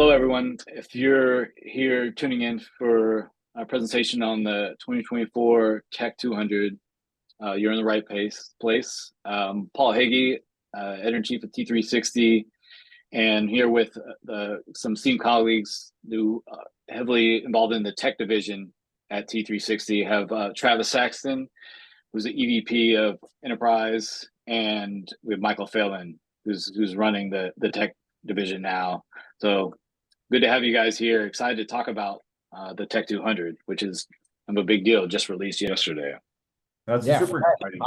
Hello, everyone. If you're here tuning in for a presentation on the 2024 Tech 200, you're in the right place. Paul Hagee, editor-in-chief of T360, and here with some esteemed colleagues who heavily involved in the tech division at T360 have Travis Saxton, who's the EVP of Enterprise, and we have Michael Phelan, who's running the tech division now. So good to have you guys here. Excited to talk about the Tech 200, which is a big deal, just released yesterday. That's super exciting.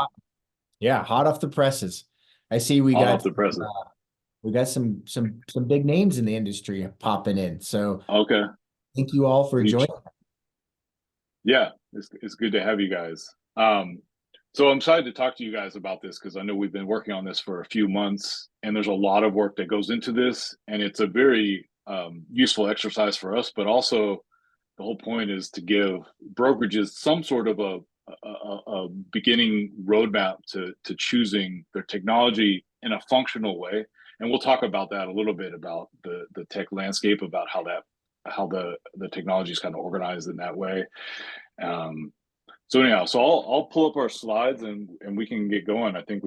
Hot off the presses. I see Hot off the presses. We got some big names in the industry popping in. So okay, thank you all for joining. Yeah, it's good to have you guys. So I'm excited to talk to you guys about this because I know we've been working on this for a few months, and there's a lot of work that goes into this, and it's a very useful exercise for us, but also the whole point is to give brokerages some sort of a beginning roadmap to choosing their technology in a functional way. And we'll talk about that a little bit about the tech landscape, about how the technology is kind of organized in that way. So anyhow, so I'll pull up our slides and we can get going. I think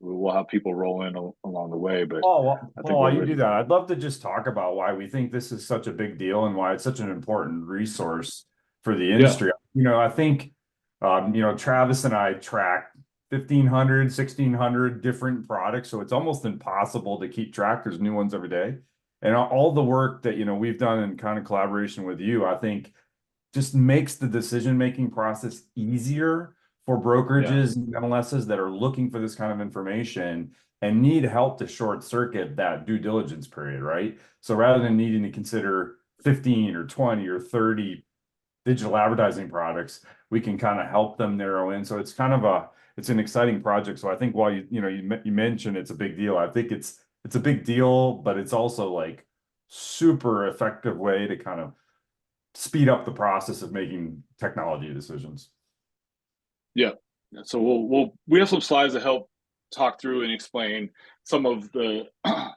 we'll have people roll in along the way, but while you do that, I'd love to just talk about why we think this is such a big deal and why it's such an important resource for the industry. Yeah. I think, Travis and I track 1,500, 1,600 different products. So it's almost impossible to keep track. There's new ones every day. And all the work that, we've done in kind of collaboration with you, I think just makes the decision-making process easier for brokerages and MLSs that are looking for this kind of information and need help to short circuit that due diligence period, right? So rather than needing to consider 15 or 20 or 30 digital advertising products, we can kind of help them narrow in. So it's kind of it's an exciting project. So I think while you mentioned it's a big deal, I think it's a big deal, but it's also like super effective way to kind of speed up the process of making technology decisions. Yeah. So we have some slides to help talk through and explain some of the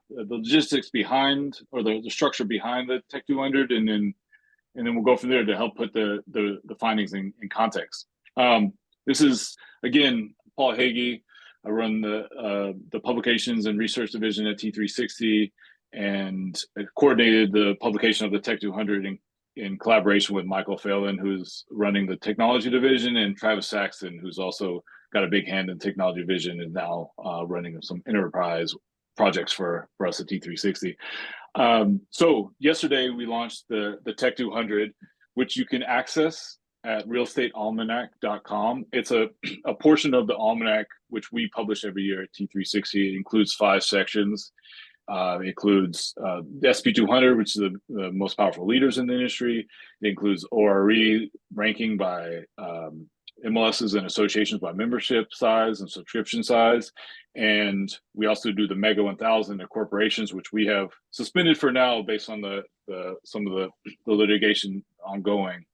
logistics behind, or the structure behind the Tech 200, and then we'll go from there to help put the findings in context. This is, again, Paul Hagee. I run the publications and research division at T360, and coordinated the publication of the Tech 200 in collaboration with Michael Phelan, who's running the technology division, and Travis Saxton, who's also got a big hand in technology division and now running some enterprise projects for us at T360. So yesterday we launched the Tech 200, which you can access at realestatealmanac.com. It's a portion of the almanac which we publish every year at T360. It includes 5 sections. It includes the SP200, which is the most powerful leaders in the industry. It includes ORE ranking by MLSs and associations by membership size and subscription size. And we also do the Mega 1000 of corporations, which we have suspended for now based on some of the litigation ongoing.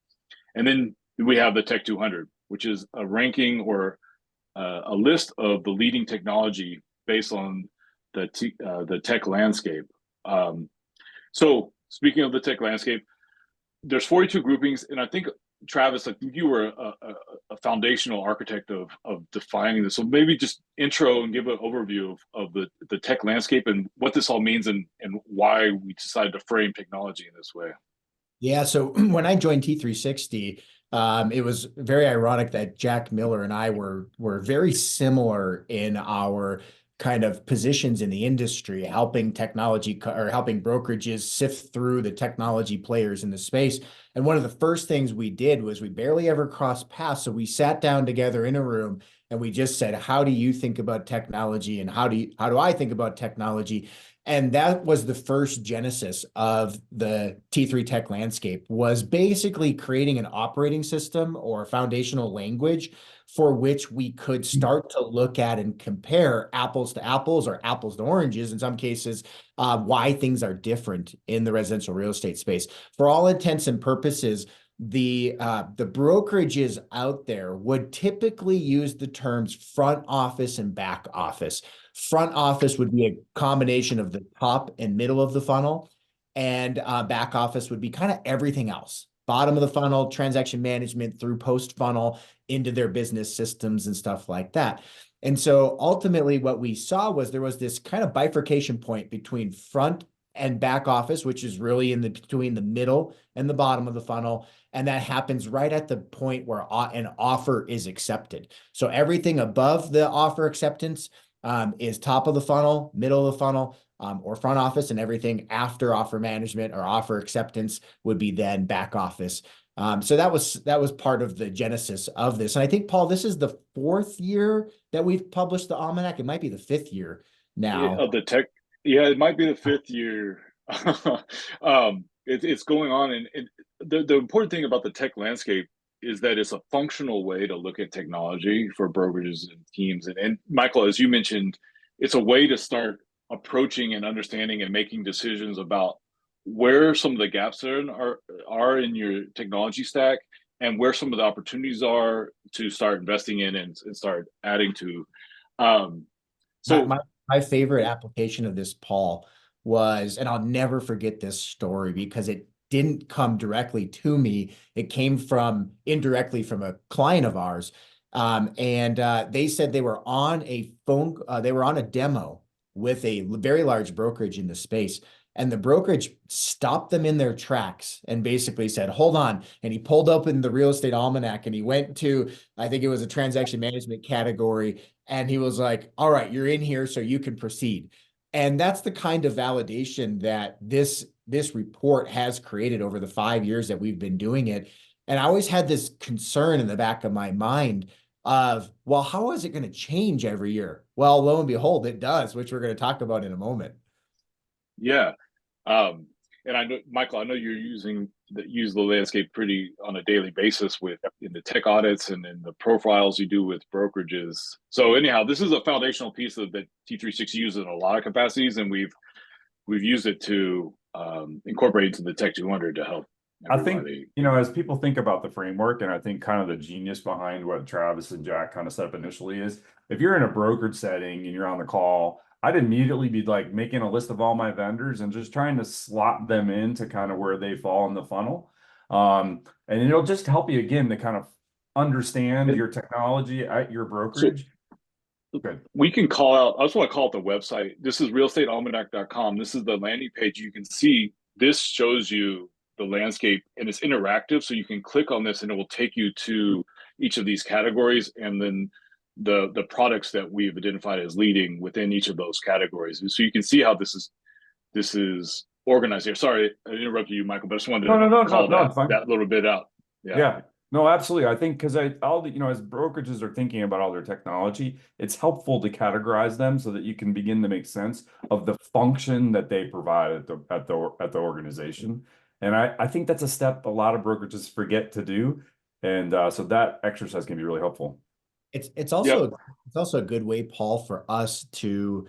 And then we have the Tech 200, which is a ranking or a list of the leading technology based on the tech landscape. So speaking of the tech landscape, there's 42 groupings, and I think, Travis, I think you were a foundational architect of defining this. So maybe just intro and give an overview of the tech landscape and what this all means and why we decided to frame technology in this way. Yeah, so when I joined T360, it was very ironic that Jack Miller and I were very similar in our kind of positions in the industry, helping helping brokerages sift through the technology players in the space. And one of the first things we did was we barely ever crossed paths. So we sat down together in a room and we just said, how do you think about technology? And how do I think about technology? And that was the first genesis of the T3 tech landscape, was basically creating an operating system or a foundational language for which we could start to look at and compare apples to apples or apples to oranges in some cases, why things are different in the residential real estate space. For all intents and purposes, the brokerages out there would typically use the terms front office and back office. Front office would be a combination of the top and middle of the funnel, and back office would be kind of everything else. Bottom of the funnel, transaction management through post funnel into their business systems and stuff like that. And so ultimately what we saw was there was this kind of bifurcation point between front and back office, which is really in the between the middle and the bottom of the funnel. And that happens right at the point where an offer is accepted. So everything above the offer acceptance is top of the funnel, middle of the funnel, or front office, and everything after offer management or offer acceptance would be then back office. So that was part of the genesis of this. And I think, Paul, this is the 4th year that we've published the Almanac. It might be the 5th year now. Of the tech, yeah, it might be the 5th year. It's going on, and the important thing about the tech landscape is that it's a functional way to look at technology for brokerages and teams. And Michael, as you mentioned, it's a way to start approaching and understanding and making decisions about where some of the gaps are in your technology stack, and where some of the opportunities are to start investing in and start adding to. So my favorite application of this, Paul, was, and I'll never forget this story because it didn't come directly to me. It came from indirectly from a client of ours. They said they were on they were on a demo with a very large brokerage in the space. And the brokerage stopped them in their tracks and basically said, hold on. And he pulled open the real estate almanac and he went to, I think it was a transaction management category. And he was like, all right, you're in here, so you can proceed. And that's the kind of validation that this report has created over the 5 years that we've been doing it. And I always had this concern in the back of my mind of, well, how is it going to change every year? Well, lo and behold, it does, which we're going to talk about in a moment. Yeah. And I know, Michael, I know you're use the landscape pretty on a daily basis in the tech audits and in the profiles you do with brokerages. So anyhow, this is a foundational piece that T360 uses in a lot of capacities, and we've used it to incorporate into the Tech 200 to help everybody. I think, as people think about the framework, and I think kind of the genius behind what Travis and Jack kind of set up initially is, if you're in a brokerage setting and you're on the call, I'd immediately be like making a list of all my vendors and just trying to slot them into kind of where they fall in the funnel. And it'll just help you again to kind of understand your technology at your brokerage. So we can call out, I just want to call it the website. This is realestatealmanac.com. This is the landing page. You can see this shows you the landscape, and it's interactive. So you can click on this and it will take you to each of these categories, and then the products that we've identified as leading within each of those categories. So you can see how this is organized here. Sorry, I interrupted you, Michael, but I just wanted to call that little bit out. Yeah. No, absolutely. I think because as brokerages are thinking about all their technology, it's helpful to categorize them so that you can begin to make sense of the function that they provide at the organization. And I think that's a step a lot of brokerages forget to do. And so that exercise can be really helpful. It's also a good way, Paul, for us to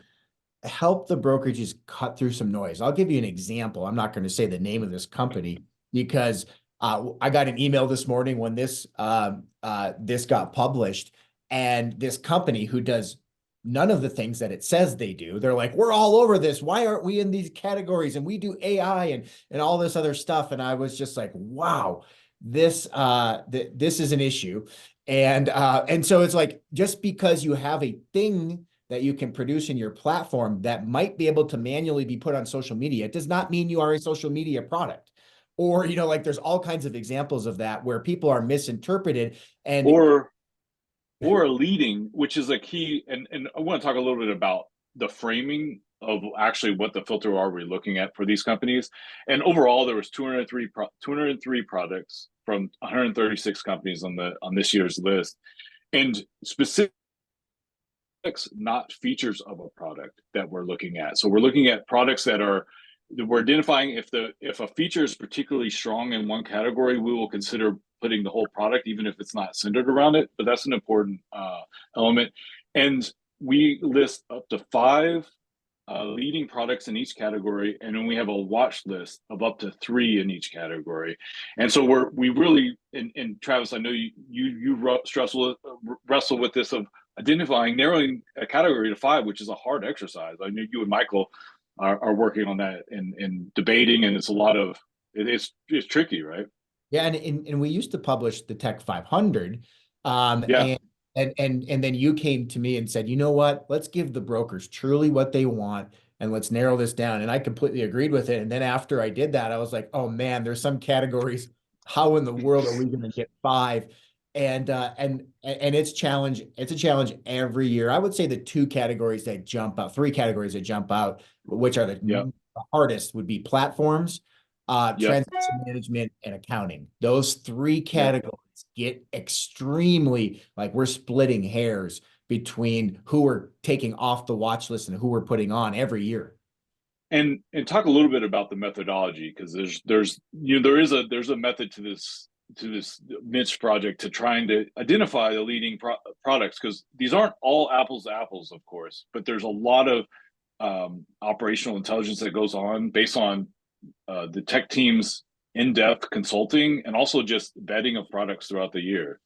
help the brokerages cut through some noise. I'll give you an example. I'm not going to say the name of this company because I got an email this morning when this got published, and this company who does none of the things that it says they do, they're like, we're all over this. Why aren't we in these categories? And we do AI and all this other stuff. And I was just like, wow, this is an issue. And so it's like, just because you have a thing that you can produce in your platform that might be able to manually be put on social media, it does not mean you are a social media product. Or, like there's all kinds of examples of that where people are misinterpreted or a leading, which is a key. And I want to talk a little bit about the framing of actually what the filter are we looking at for these companies. And overall, there was 203 products from 136 companies on this year's list, and specifics, not features of a product that we're looking at. So we're looking at products we're identifying if a feature is particularly strong in one category, we will consider putting the whole product, even if it's not centered around it. But that's an important element. And we list up to 5 leading products in each category, and then we have a watch list of up to 3 in each category. And so we really, and Travis, I know you wrestle with this of identifying, narrowing a category to 5, which is a hard exercise. I know you and Michael are working on that and debating, and it's a lot of it's tricky, right? Yeah, and we used to publish the Tech 500, Yeah, and then you came to me and said, you know what? Let's give the brokers truly what they want, and let's narrow this down. And I completely agreed with it. And then after I did that, I was like, oh man, there's some categories. How in the world are we going to get five? And it's challenge. It's a challenge every year. I would say the two categories that jump out, three categories that jump out, which are yeah, the hardest, would be platforms, yeah, transaction management, and accounting. Those three yeah. categories get extremely, like, we're splitting hairs between who we're taking off the watch list and who we're putting on every year. And talk a little bit about the methodology, because there's a method to this niche project to trying to identify the leading products, because these aren't all apples to apples, of course, but there's a lot of operational intelligence that goes on based on the tech team's in-depth consulting and also just vetting of products throughout the year.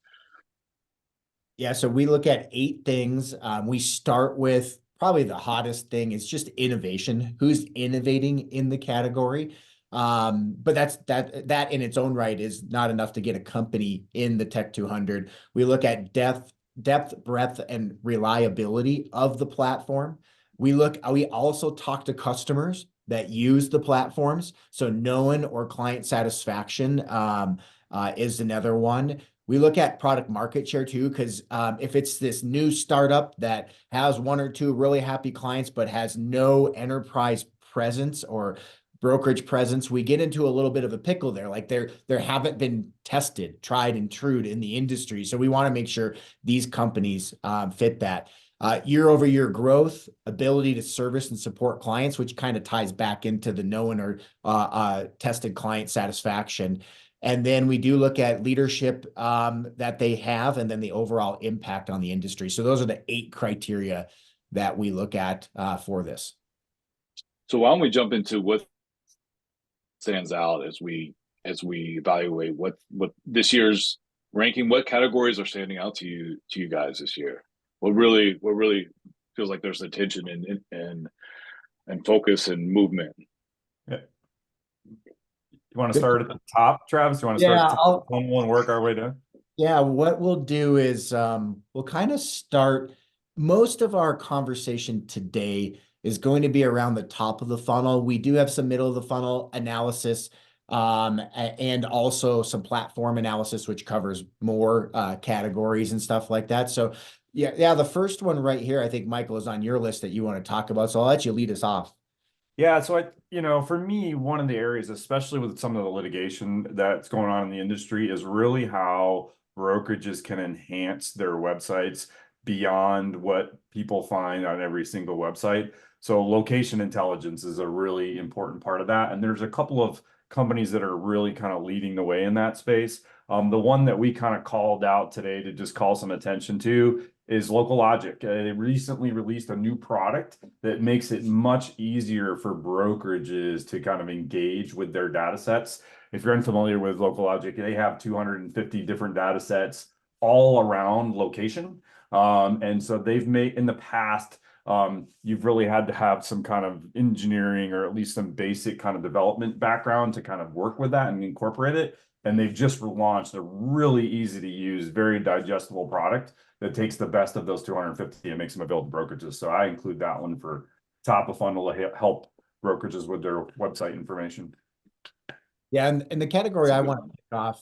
Yeah, so we look at 8 things. We start with probably the hottest thing. It's just innovation. Who's innovating in the category? But that in its own right is not enough to get a company in the Tech 200. We look at depth, breadth, and reliability of the platform. We also talk to customers that use the platforms. So known or client satisfaction is another one. We look at product market share too, because if it's this new startup that has 1 or 2 really happy clients but has no enterprise presence or brokerage presence, we get into a little bit of a pickle there. Like, there haven't been tested, tried and true in the industry. So we want to make sure these companies fit that. Year over year growth, ability to service and support clients, which kind of ties back into the known or tested client satisfaction. And then we do look at leadership that they have, and then the overall impact on the industry. So those are the 8 criteria that we look at for this. So why don't we jump into what stands out as we evaluate what this year's ranking, what categories are standing out to you guys this year? What really feels like there's attention and focus and movement? Yeah. You want to start at the top, Travis? You want to start at the top and work our way down? Yeah, what we'll do is we'll kind of start. Most of our conversation today is going to be around the top of the funnel. We do have some middle of the funnel analysis and also some platform analysis, which covers more categories and stuff like that. So yeah, the first one right here, I think, Michael, is on your list that you want to talk about. So I'll let you lead us off. Yeah, so for me, one of the areas, especially with some of the litigation that's going on in the industry, is really how brokerages can enhance their websites beyond what people find on every single website. So location intelligence is a really important part of that. And there's a couple of companies that are really kind of leading the way in that space. The one that we kind of called out today to just call some attention to is Local Logic. They recently released a new product that makes it much easier for brokerages to kind of engage with their data sets. If you're unfamiliar with Local Logic, they have 250 different data sets all around location. And so they've made, in the past, you've really had to have some kind of engineering or at least some basic kind of development background to kind of work with that and incorporate it. And they've just launched a really easy to use, very digestible product that takes the best of those 250 and makes them available to brokerages. So I include that one for top of funnel to help brokerages with their website information. Yeah, and the category I want to kick off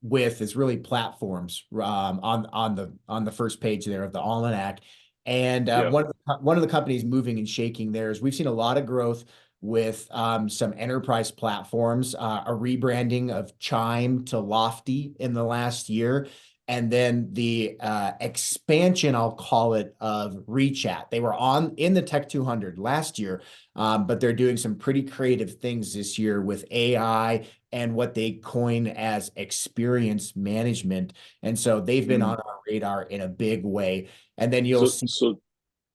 with is really platforms on the first page there of the almanac. And one of the companies moving and shaking there is we've seen a lot of growth with some enterprise platforms, a rebranding of Chime to Lofty in the last year. And then the expansion, I'll call it, of Rechat. They were in the Tech 200 last year, but they're doing some pretty creative things this year with AI and what they coin as experience management. And so they've been on our radar in a big way. And then you'll see. So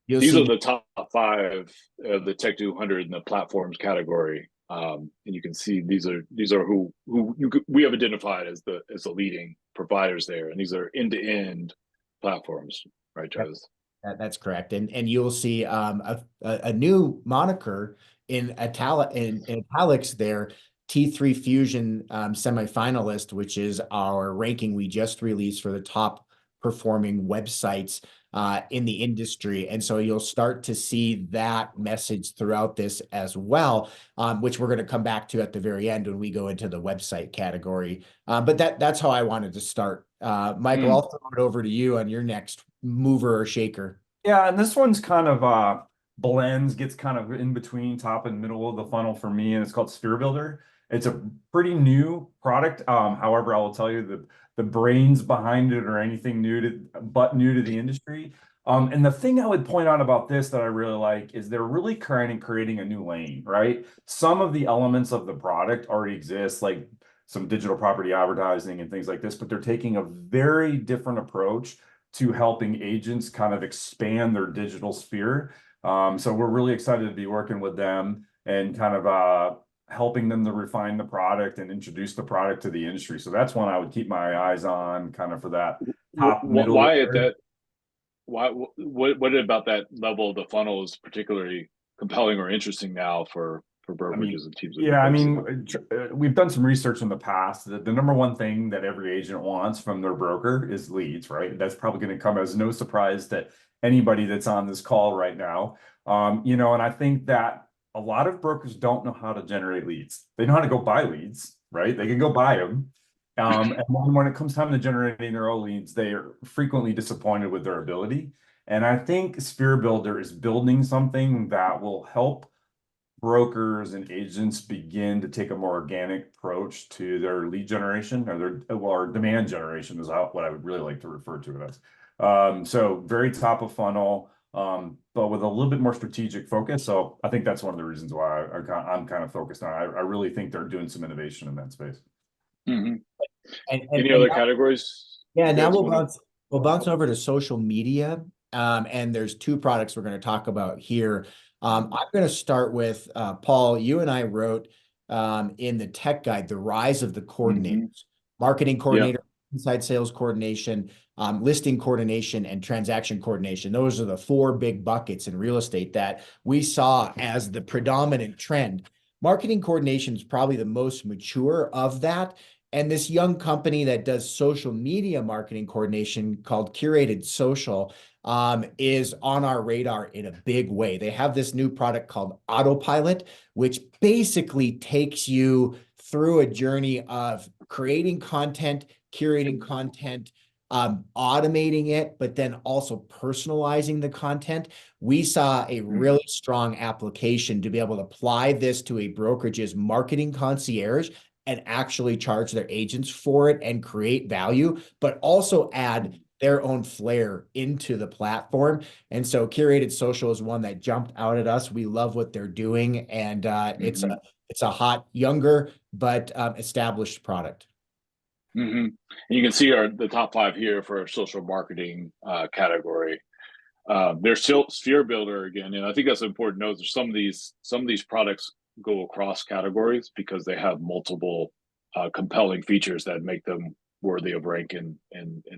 these are the top 5 of the Tech 200 in the platforms category. And you can see these are who we have identified as the leading providers there, and these are end-to-end platforms, right, Travis? That's correct. And you'll see a new moniker in italics there, T3 Fusion semifinalist, which is our ranking we just released for the top performing websites in the industry. And so you'll start to see that message throughout this as well, which we're going to come back to at the very end when we go into the website category. But that's how I wanted to start. Michael, I'll throw it over to you on your next mover or shaker. Yeah, and this one's kind of blends, gets kind of in between top and middle of the funnel for me, and it's called Sphere Builder. It's a pretty new product. However, I will tell you the brains behind it or anything new to the industry. And the thing I would point out about this that I really like is they're really creating a new lane, right? Some of the elements of the product already exist, like some digital property advertising and things like this, but they're taking a very different approach to helping agents kind of expand their digital sphere. So we're really excited to be working with them and kind of helping them to refine the product and introduce the product to the industry. So that's one I would keep my eyes on kind of for that top middle. Why at that? Why? What about that level of the funnel is particularly compelling or interesting now for brokerages and teams? Yeah, I mean, we've done some research in the past that the number one thing that every agent wants from their broker is leads, right? That's probably going to come as no surprise to anybody that's on this call right now. And I think that a lot of brokers don't know how to generate leads. They know how to go buy leads, right? They can go buy them. And when it comes time to generating their own leads, they are frequently disappointed with their ability. And I think Sphere Builder is building something that will help brokers and agents begin to take a more organic approach to their lead generation or demand generation is what I would really like to refer to it as. So very top of funnel, but with a little bit more strategic focus. So I think that's one of the reasons why I'm kind of focused on it. I really think they're doing some innovation in that space. Mm-hmm. Any other categories? Yeah, now we'll bounce over to social media. And there's two products we're going to talk about here. I'm going to start with Paul. You and I wrote in the tech guide, the rise of the coordinators, marketing coordinator, inside sales coordination, listing coordination, and transaction coordination. Those are the four big buckets in real estate that we saw as the predominant trend. Marketing coordination is probably the most mature of that. And this young company that does social media marketing coordination called Curated Social is on our radar in a big way. They have this new product called Autopilot, which basically takes you through a journey of creating content, curating content, automating it, but then also personalizing the content. We saw a really strong application to be able to apply this to a brokerage's marketing concierge and actually charge their agents for it and create value, but also add their own flair into the platform. And so Curated Social is one that jumped out at us. We love what they're doing, and it's a hot, younger, but established product. And you can see the top 5 here for our social marketing category. There's still Sphere Builder again, and I think that's important to note. There's some of these products go across categories because they have multiple compelling features that make them worthy of rank in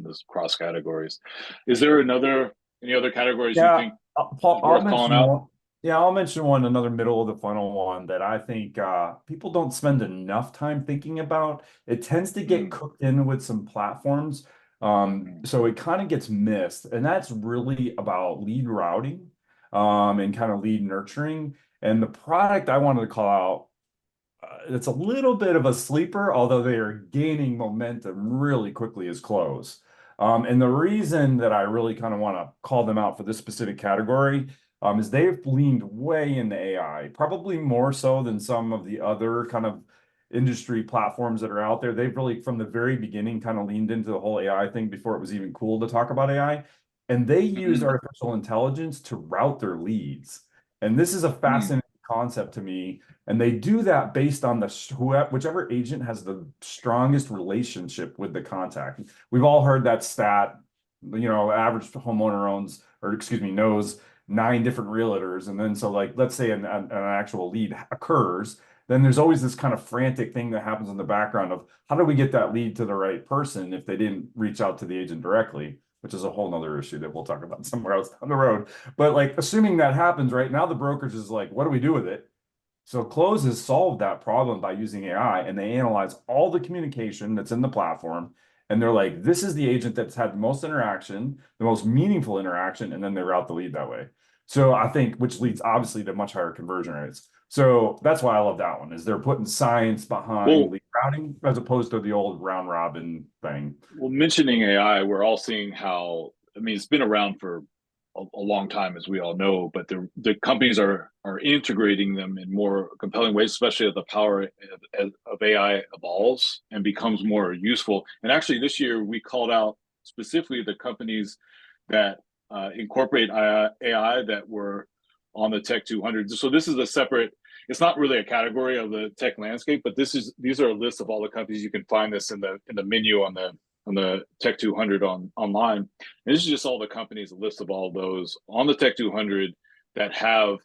those cross categories. Is there any other categories you think Paul, worth calling out? I'll mention another middle of the funnel one that I think people don't spend enough time thinking about. It tends to get cooked in with some platforms, so it kind of gets missed, and that's really about lead routing and kind of lead nurturing. And the product I wanted to call out, it's a little bit of a sleeper, although they are gaining momentum really quickly, is Close. And the reason that I really kind of want to call them out for this specific category is they've leaned way into AI, probably more so than some of the other kind of industry platforms that are out there. They've really, from the very beginning, kind of leaned into the whole AI thing before it was even cool to talk about AI. And they use artificial intelligence to route their leads. And this is a fascinating concept to me. And they do that based on whichever agent has the strongest relationship with the contact. We've all heard that stat, average homeowner knows 9 different realtors. And then so let's say an actual lead occurs, then there's always this kind of frantic thing that happens in the background of how do we get that lead to the right person if they didn't reach out to the agent directly? which is a whole nother issue that we'll talk about somewhere else down the road. But like, assuming that happens right now, the brokerage is like, what do we do with it? So Close has solved that problem by using AI, and they analyze all the communication that's in the platform. And they're like, this is the agent that's had the most interaction, the most meaningful interaction, and then they route the lead that way. So I think, which leads obviously to much higher conversion rates. So that's why I love that one, is they're putting science behind lead routing as opposed to the old round robin thing. Well, mentioning AI, we're all seeing how, I mean, it's been around for a long time, as we all know, but the companies are integrating them in more compelling ways, especially as the power of AI evolves and becomes more useful. And actually, this year we called out specifically the companies that incorporate AI that were on the Tech 200. So this is a separate. It's not really a category of the tech landscape, but these are a list of all the companies. You can find this in the menu on the Tech 200 online. And this is just all the companies, a list of all those on the Tech 200 that have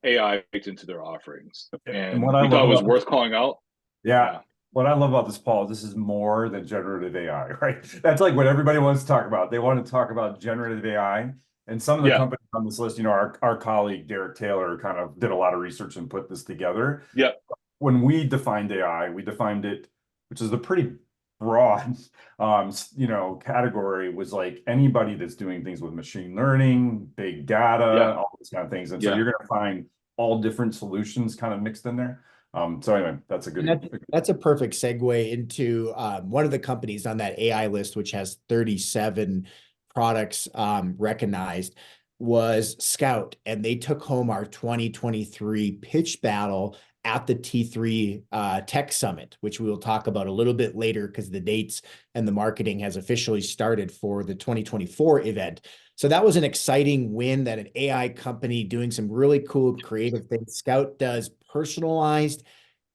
AI baked into their offerings. And what I thought it was worth calling out. Yeah. What I love about this, Paul, this is more than generative AI, right? That's like what everybody wants to talk about. They want to talk about generative AI. And some of the companies on this list, our colleague, Derek Taylor, kind of did a lot of research and put this together. Yeah. When we defined AI, we defined it, which is a pretty broad, category, was like anybody that's doing things with machine learning, big data, all these kind of things. And so you're going to find all different solutions kind of mixed in there. So anyway, that's a good. That's a perfect segue into one of the companies on that AI list, which has 37 products recognized, was Scout, and they took home our 2023 pitch battle at the T3 Tech Summit, which we will talk about a little bit later because the dates and the marketing has officially started for the 2024 event. So that was an exciting win, that an AI company doing some really cool creative things. Scout does personalized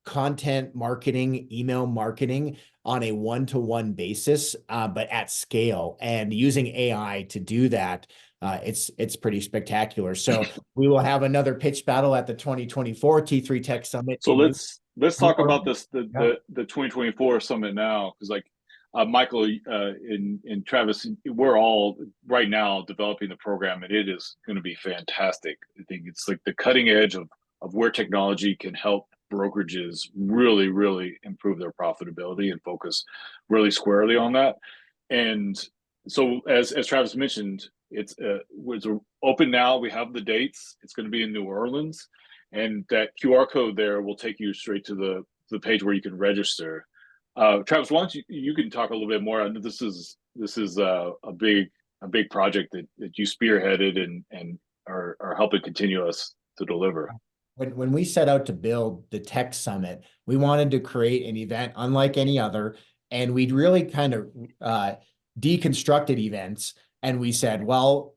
content marketing, email marketing on a one-to-one basis, but at scale, and using AI to do that. It's pretty spectacular. So we will have another pitch battle at the 2024 T3 Tech Summit. So let's talk about this the 2024 summit now, because like Michael and Travis, we're all right now developing the program, and it is going to be fantastic. I think it's like the cutting edge of where technology can help brokerages really, really improve their profitability and focus really squarely on that. And so, as Travis mentioned, it's open now. We have the dates. It's going to be in New Orleans, and that QR code there will take you straight to the page where you can register. Travis, why don't you can talk a little bit more? This is a big project that you spearheaded and are helping continue us to deliver. When we set out to build the Tech Summit, we wanted to create an event unlike any other, and we'd really kind of deconstructed events. And we said, well,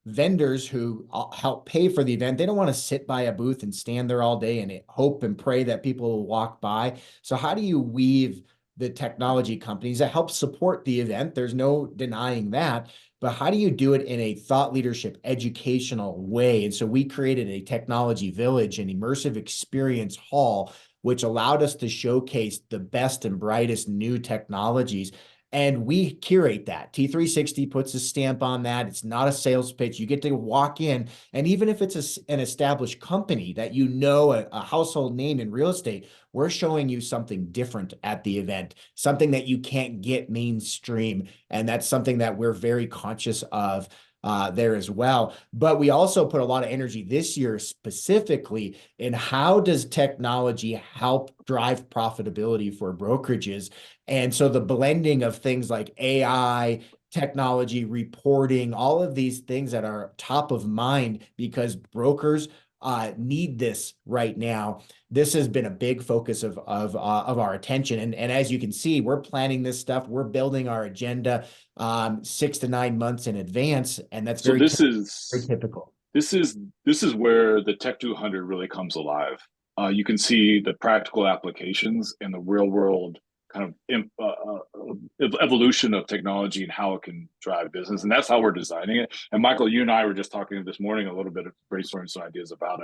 vendors who help pay for the event, they don't want to sit by a booth and stand there all day and hope and pray that people will walk by. So how do you weave the technology companies that help support the event? There's no denying that. But how do you do it in a thought leadership, educational way? And so we created a technology village, an immersive experience hall, which allowed us to showcase the best and brightest new technologies. And we curate that. T360 puts a stamp on that. It's not a sales pitch. You get to walk in, and even if it's an established company that a household name in real estate, we're showing you something different at the event, something that you can't get mainstream. And that's something that we're very conscious of there as well. But we also put a lot of energy this year specifically in how does technology help drive profitability for brokerages. And so the blending of things like AI, technology, reporting, all of these things that are top of mind because brokers need this right now. This has been a big focus of our attention. And as you can see, we're planning this stuff. We're building our agenda 6 to 9 months in advance. And that's very typical. This is where the Tech 200 really comes alive. You can see the practical applications and the real world kind of evolution of technology and how it can drive business. And that's how we're designing it. And Michael, you and I were just talking this morning a little bit of brainstorming some ideas about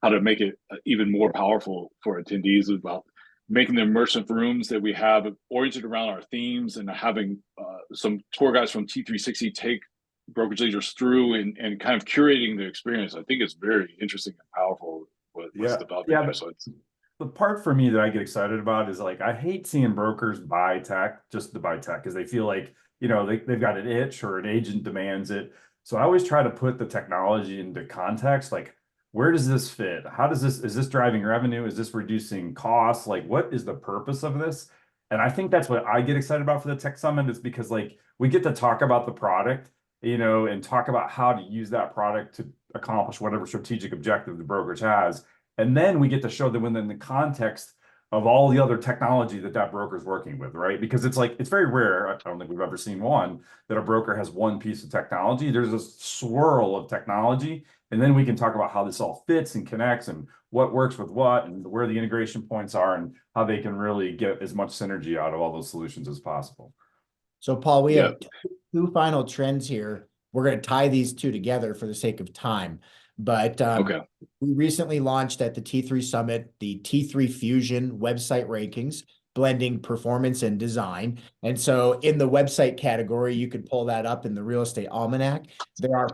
how to make it even more powerful for attendees, about making the immersive rooms that we have oriented around our themes, and having some tour guides from T360 take brokerage leaders through and kind of curating the experience. I think it's very interesting and powerful what's developing there. So it's the part for me that I get excited about is like, I hate seeing brokers buy tech just to buy tech because they feel like, you know, they've got an itch or an agent demands it. So I always try to put the technology into context. Like, where does this fit? How does this, is this driving revenue? Is this reducing costs? Like, what is the purpose of this? And I think that's what I get excited about for the Tech Summit, is because like we get to talk about the product, you know, and talk about how to use that product to accomplish whatever strategic objective the brokerage has. And then we get to show them within the context of all the other technology that broker is working with, right? Because it's like, it's very rare. I don't think we've ever seen one that a broker has one piece of technology. There's a swirl of technology. And then we can talk about how this all fits and connects and what works with what and where the integration points are and how they can really get as much synergy out of all those solutions as possible. So Paul, we have two final trends here. We're going to tie these two together for the sake of time. But we recently launched at the T3 Summit, the T3 Fusion website rankings, blending performance and design. And so in the website category, you could pull that up in the Real Estate Almanac. There are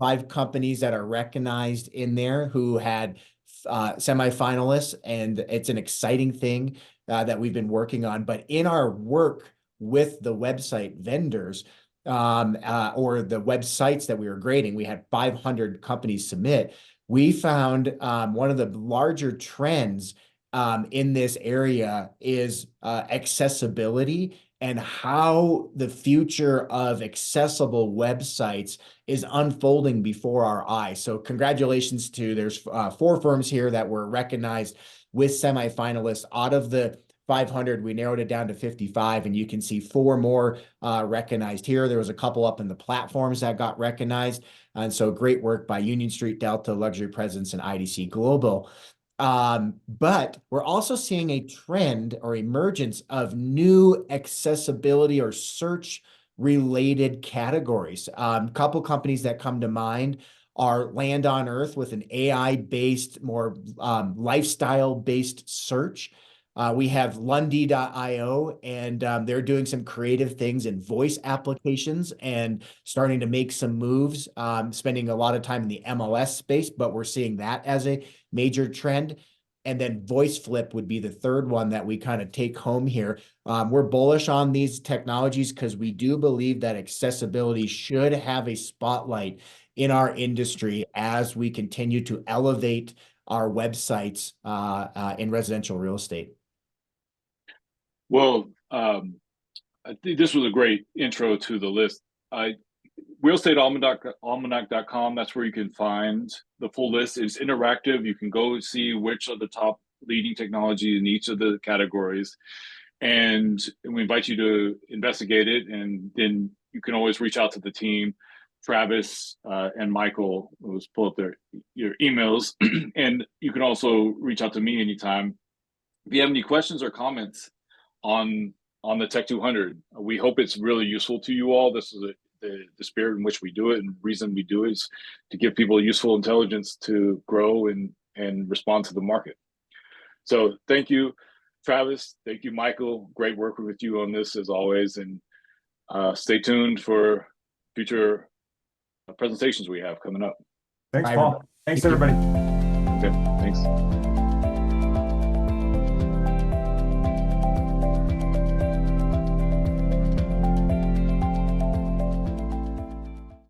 five companies that are recognized in there who had semifinalists, and it's an exciting thing that we've been working on. But in our work with the website vendors, or the websites that we were grading, we had 500 companies submit. We found one of the larger trends in this area is accessibility, and how the future of accessible websites is unfolding before our eyes. So congratulations to, there's 4 firms here that were recognized with semifinalists. Out of the 500, we narrowed it down to 55, and you can see 4 more recognized here. There was a couple up in the platforms that got recognized. And so great work by Union Street, Delta, Luxury Presence, and IDC Global. But we're also seeing a trend or emergence of new accessibility or search related categories. Couple companies that come to mind are Land on Earth, with an AI-based, more lifestyle-based search. We have Lundy.io, and they're doing some creative things in voice applications and starting to make some moves, spending a lot of time in the MLS space, but we're seeing that as a major trend. And then Voice Flip would be the third one that we kind of take home here. We're bullish on these technologies because we do believe that accessibility should have a spotlight in our industry as we continue to elevate our websites in residential real estate. Well, I think this was a great intro to the list. realestatealmanac.com, that's where you can find the full list. It's interactive. You can go see which of the top leading technology in each of the categories, and we invite you to investigate it. And then you can always reach out to the team, Travis and Michael. Let's pull up your emails, and you can also reach out to me anytime if you have any questions or comments on the Tech 200. We hope it's really useful to you all. This is the spirit in which we do it, and the reason we do it is to give people useful intelligence to grow and respond to the market. So thank you, Travis. Thank you, Michael. Great working with you on this as always, and stay tuned for future presentations we have coming up. Thanks, Paul. Thanks, everybody. Okay, thanks.